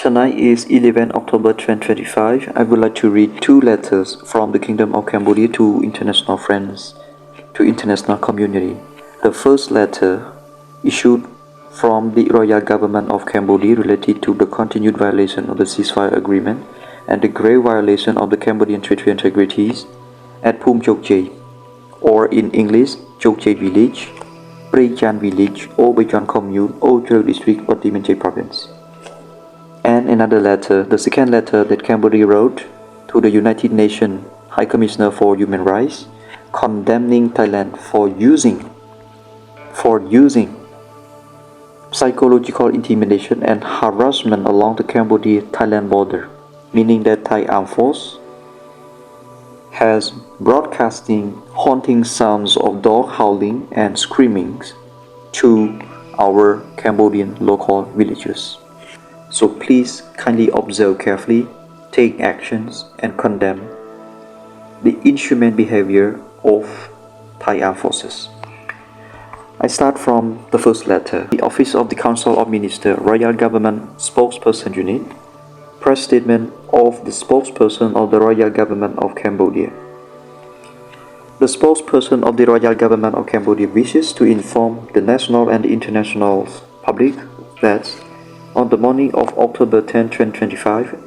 Tonight is 11 October 2025. I would like to read two letters from the Kingdom of Cambodia to international friends, to international community. The first letter issued from the Royal Government of Cambodia related to the continued violation of the ceasefire agreement and the grave violation of the Cambodian territorial integrities at Phum Chokche, or in English, Chokche Village, Prejan Village, Obejan Commune, Ocho District, Batiminche Province. And another letter, the second letter that Cambodia wrote to the United Nations High Commissioner for Human Rights, condemning Thailand for using psychological intimidation and harassment along the Cambodia-Thailand border, meaning that Thai armed force has broadcasting haunting sounds of dog howling and screaming to our Cambodian local villagers. So please kindly observe carefully, take actions and condemn the inhumane behavior of Thai armed forces. I start from the first letter. The Office of the Council of Ministers, Royal Government Spokesperson Unit, Press Statement of the Spokesperson of the Royal Government of Cambodia. The spokesperson of the Royal Government of Cambodia wishes to inform the national and the international public that on the morning of October 10, 2025,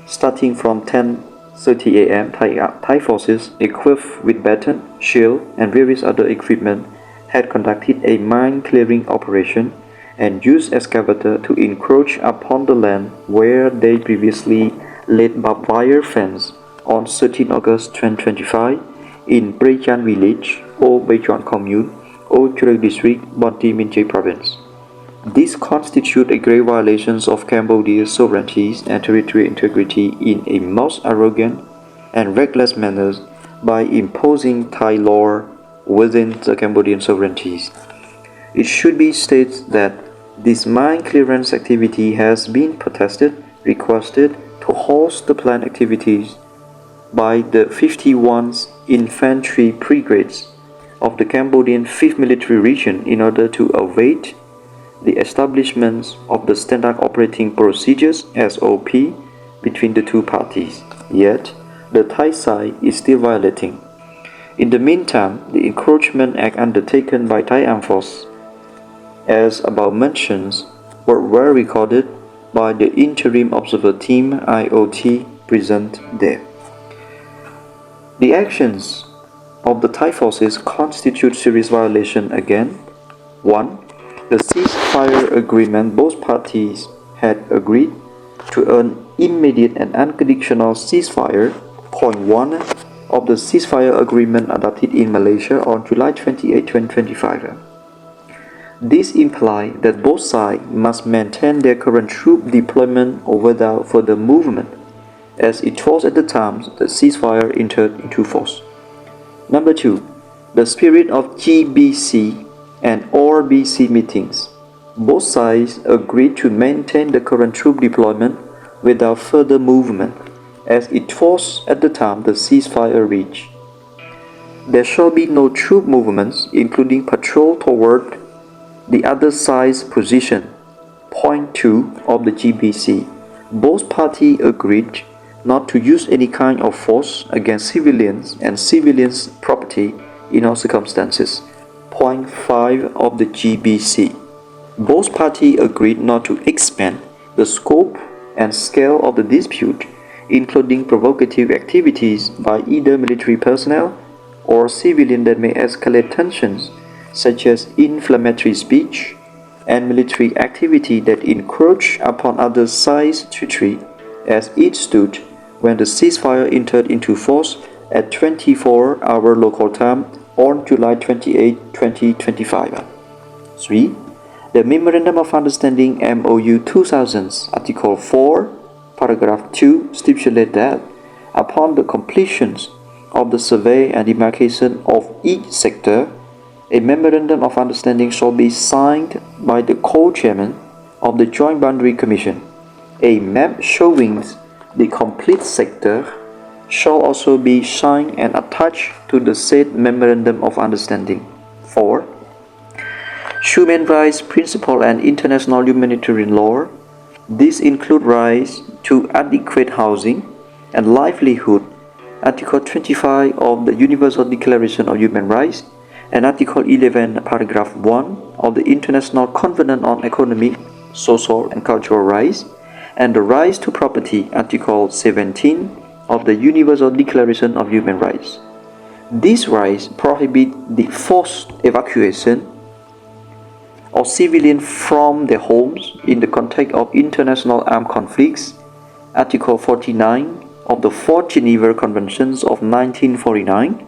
starting from 10:30 a.m., Thai forces equipped with baton, shield, and various other equipment had conducted a mine-clearing operation and used excavator to encroach upon the land where they previously laid barbed wire fence on 13 August 2025 in Prejan Village, Obejan Commune, Ocho District, Bonti Minche Province. This constitutes a grave violation of Cambodia's sovereignty and territorial integrity in a most arrogant and reckless manner by imposing Thai law within the Cambodian sovereignties. It should be stated that this mine clearance activity has been requested to host the planned activities by the 51st Infantry Brigades of the Cambodian 5th Military Region in order to await the establishment of the Standard Operating Procedures (SOP) between the two parties. Yet, the Thai side is still violating. In the meantime, the encroachment act undertaken by Thai Armed Forces, as above mentioned, were well recorded by the Interim Observer Team (IOT) present there. The actions of the Thai forces constitute serious violation again. 1. The ceasefire agreement both parties had agreed to an immediate and unconditional ceasefire. Point 1 of the ceasefire agreement adopted in Malaysia on July 28, 2025. This implies that both sides must maintain their current troop deployment without further movement, as it was at the time the ceasefire entered into force. Number 2. The spirit of GBC and RBC meetings. Both sides agreed to maintain the current troop deployment without further movement, as it was at the time the ceasefire reached. There shall be no troop movements, including patrol toward the other side's position. Point 2 of the GBC. Both parties agreed not to use any kind of force against civilians and civilians' property in all circumstances. Point 5 of the GBC. Both parties agreed not to expand the scope and scale of the dispute, including provocative activities by either military personnel or civilians that may escalate tensions, such as inflammatory speech and military activity that encroach upon other sides' territory, as it stood when the ceasefire entered into force at 24-hour local time on July 28, 2025. 3. The Memorandum of Understanding MOU 2000, Article 4, Paragraph 2 stipulates that upon the completion of the survey and demarcation of each sector, a Memorandum of Understanding shall be signed by the co-chairman of the Joint Boundary Commission. A map showing the complete sector shall also be signed and attached to the said Memorandum of Understanding. 4. Human rights principle and international humanitarian law These include rights to adequate housing and livelihood, Article 25 of the Universal Declaration of Human Rights, and Article 11, Paragraph 1 of the International Covenant on Economic, Social and Cultural Rights, and the rights to property, Article 17 of the Universal Declaration of Human Rights. These rights prohibit the forced evacuation of civilians from their homes in the context of international armed conflicts, Article 49 of the Fourth Geneva Conventions of 1949,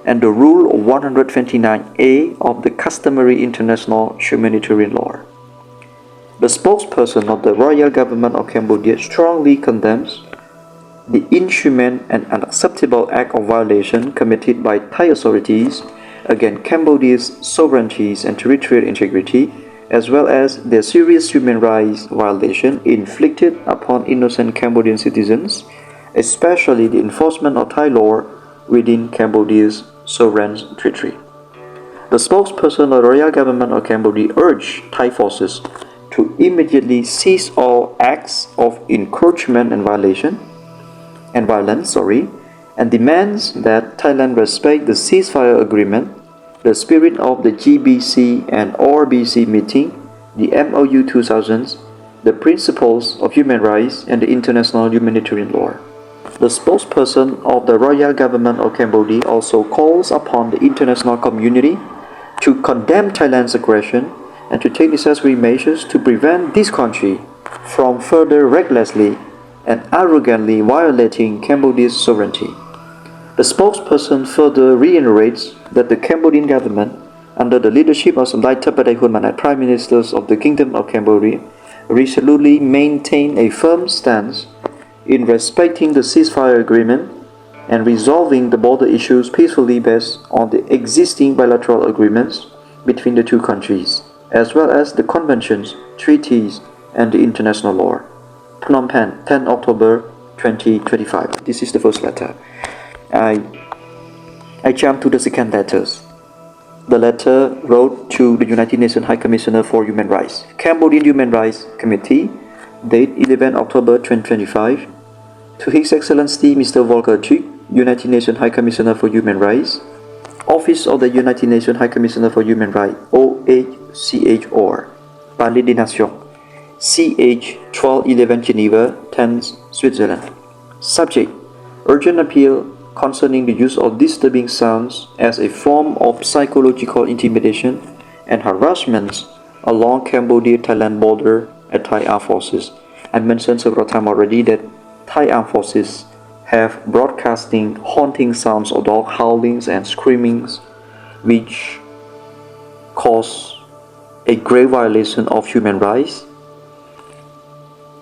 and the Rule 129A of the customary international humanitarian law. The spokesperson of the Royal Government of Cambodia strongly condemns the inhumane and unacceptable act of violation committed by Thai authorities against Cambodia's sovereignty and territorial integrity, as well as their serious human rights violation inflicted upon innocent Cambodian citizens, especially the enforcement of Thai law within Cambodia's sovereign territory. The spokesperson of the Royal Government of Cambodia urged Thai forces to immediately cease all acts of encroachment and violence, and demands that Thailand respect the ceasefire agreement, the spirit of the GBC and RBC meeting, the MOU 2000, the principles of human rights, and the international humanitarian law. The spokesperson of the Royal Government of Cambodia also calls upon the international community to condemn Thailand's aggression and to take necessary measures to prevent this country from further recklessly and arrogantly violating Cambodia's sovereignty. The spokesperson further reiterates that the Cambodian government, under the leadership of Samdech Theppaday Hunmanat, Prime Ministers of the Kingdom of Cambodia, resolutely maintain a firm stance in respecting the ceasefire agreement and resolving the border issues peacefully based on the existing bilateral agreements between the two countries, as well as the conventions, treaties, and the international law. Phnom Penh, 10 October 2025. This is the first letter. I jump to the second letters. The letter wrote to the United Nations High Commissioner for Human Rights, Cambodian Human Rights Committee, date 11 October 2025, to His Excellency Mr. Volker Turk, United Nations High Commissioner for Human Rights, Office of the United Nations High Commissioner for Human Rights, OHCHR, Palais des Nations, CH 1211 Geneva, 10 Switzerland. Subject: urgent appeal concerning the use of disturbing sounds as a form of psychological intimidation and harassment along Cambodia-Thailand border at Thai Armed Forces. I mentioned several times already that Thai Armed Forces have broadcasting haunting sounds of dog howlings and screamings, which cause a grave violation of human rights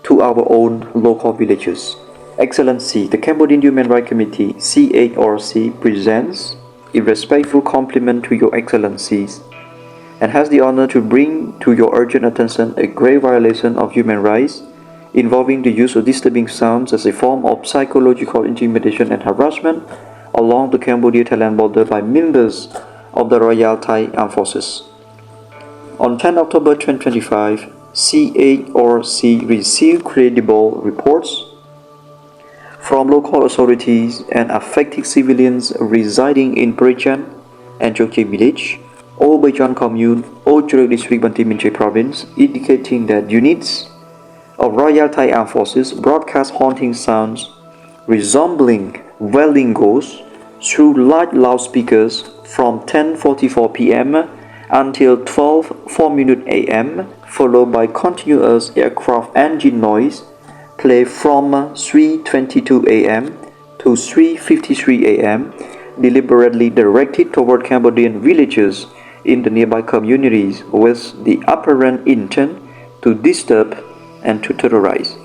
to our own local villagers. Excellency, the Cambodian Human Rights Committee, CHRC, presents a respectful compliment to Your Excellencies and has the honor to bring to your urgent attention a grave violation of human rights involving the use of disturbing sounds as a form of psychological intimidation and harassment along the Cambodia-Thailand border by members of the Royal Thai Armed Forces. On 10 October 2025, CHRC received credible reports from local authorities and affected civilians residing in Prejan and Chokche village, Obejan commune, Ochurek district, Banti Minche province, indicating that units of Royal Thai Armed Forces broadcast haunting sounds resembling wailing ghosts through large loudspeakers from 10:44 p.m. until 12:04 a.m., followed by continuous aircraft engine noise play from 3:22 a.m. to 3:53 a.m., deliberately directed toward Cambodian villagers in the nearby communities with the apparent intent to disturb and to terrorize.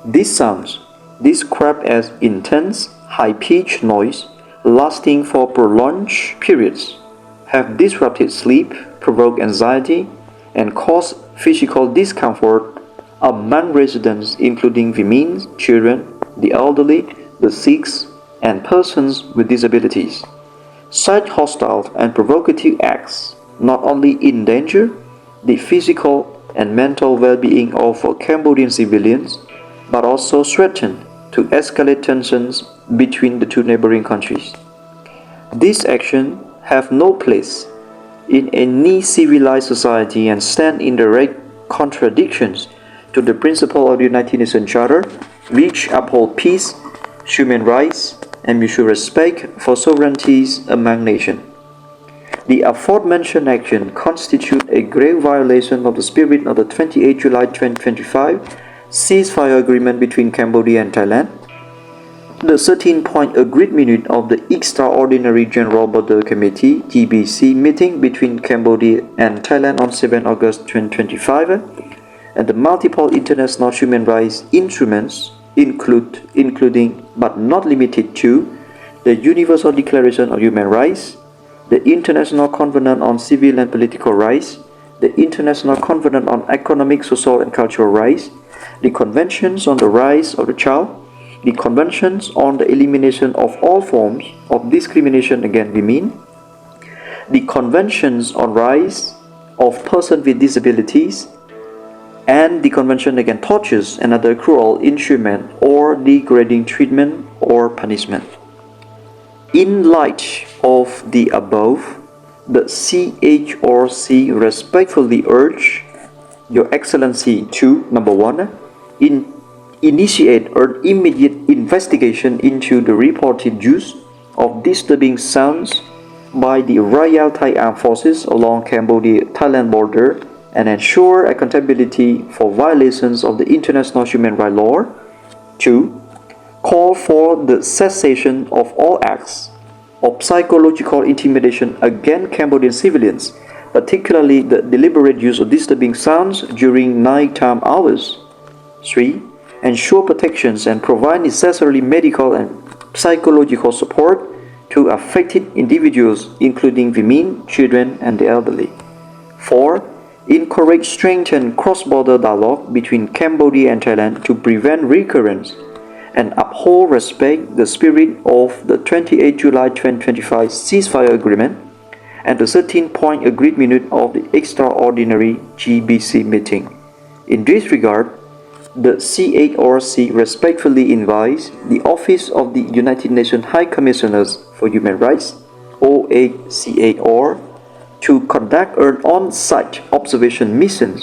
These sounds, described as intense, high-pitched noise lasting for prolonged periods, have disrupted sleep, provoked anxiety, and caused physical discomfort among residents including women, children, the elderly, the sick, and persons with disabilities. Such hostile and provocative acts not only endanger the physical and mental well-being of Cambodian civilians, but also threaten to escalate tensions between the two neighboring countries. These actions have no place in any civilized society and stand in direct contradictions to the principle of the United Nations Charter, which uphold peace, human rights, and mutual respect for sovereignties among nations. The aforementioned action constitute a grave violation of the spirit of the 28 July 2025 ceasefire agreement between Cambodia and Thailand. The 13-point agreed minute of the Extraordinary General Border Committee (GBC) meeting between Cambodia and Thailand on 7 August 2025 and the multiple international human rights instruments including but not limited to the Universal Declaration of Human Rights, the International Covenant on Civil and Political Rights, the International Covenant on Economic, Social and Cultural Rights, the Conventions on the Rights of the Child, the Conventions on the Elimination of All Forms of Discrimination Against Women, the Conventions on Rights of Persons with Disabilities, and the Convention Against Tortures and other cruel, inhuman, or degrading treatment or punishment. In light of the above, the CHRC respectfully urge Your Excellency to, number one, initiate an immediate investigation into the reported use of disturbing sounds by the Royal Thai Armed Forces along Cambodia-Thailand border and ensure accountability for violations of the international human rights law. 2. Call for the cessation of all acts of psychological intimidation against Cambodian civilians, particularly the deliberate use of disturbing sounds during nighttime hours. 3. Ensure protections and provide necessary medical and psychological support to affected individuals, including women, children, and the elderly. 4. Encourage strengthened cross-border dialogue between Cambodia and Thailand to prevent recurrence and uphold respect the spirit of the 28 July 2025 ceasefire agreement and the 13-point agreed minute of the extraordinary GBC meeting. In this regard, the CHRC respectfully invites the Office of the United Nations High Commissioners for Human Rights, OHCHR, to conduct an on-site observation mission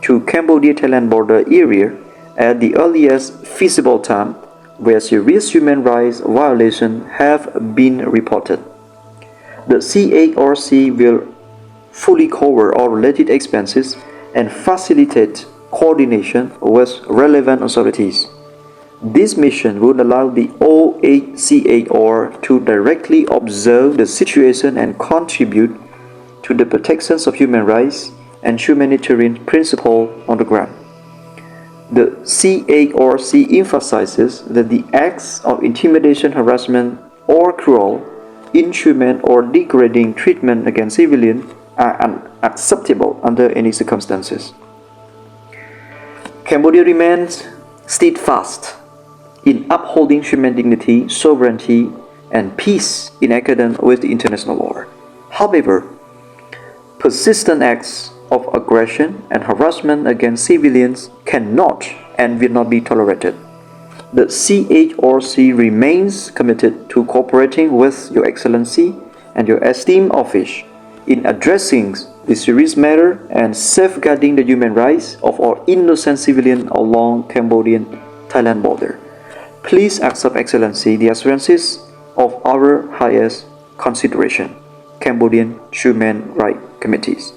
to Cambodia-Thailand border area at the earliest feasible time where serious human rights violations have been reported. The CHRC will fully cover all related expenses and facilitate coordination with relevant authorities. This mission would allow the OHCHR to directly observe the situation and contribute to the protections of human rights and humanitarian principles on the ground. The CHRC emphasizes that the acts of intimidation, harassment, or cruel, inhuman, or degrading treatment against civilians are unacceptable under any circumstances. Cambodia remains steadfast in upholding human dignity, sovereignty, and peace in accordance with the international law. However, persistent acts of aggression and harassment against civilians cannot and will not be tolerated. The CHRC remains committed to cooperating with Your Excellency and your esteemed office in addressing this serious matter and safeguarding the human rights of all innocent civilians along Cambodian-Thailand border. Please accept, Excellency, the assurances of our highest consideration, Cambodian Human Rights Committees.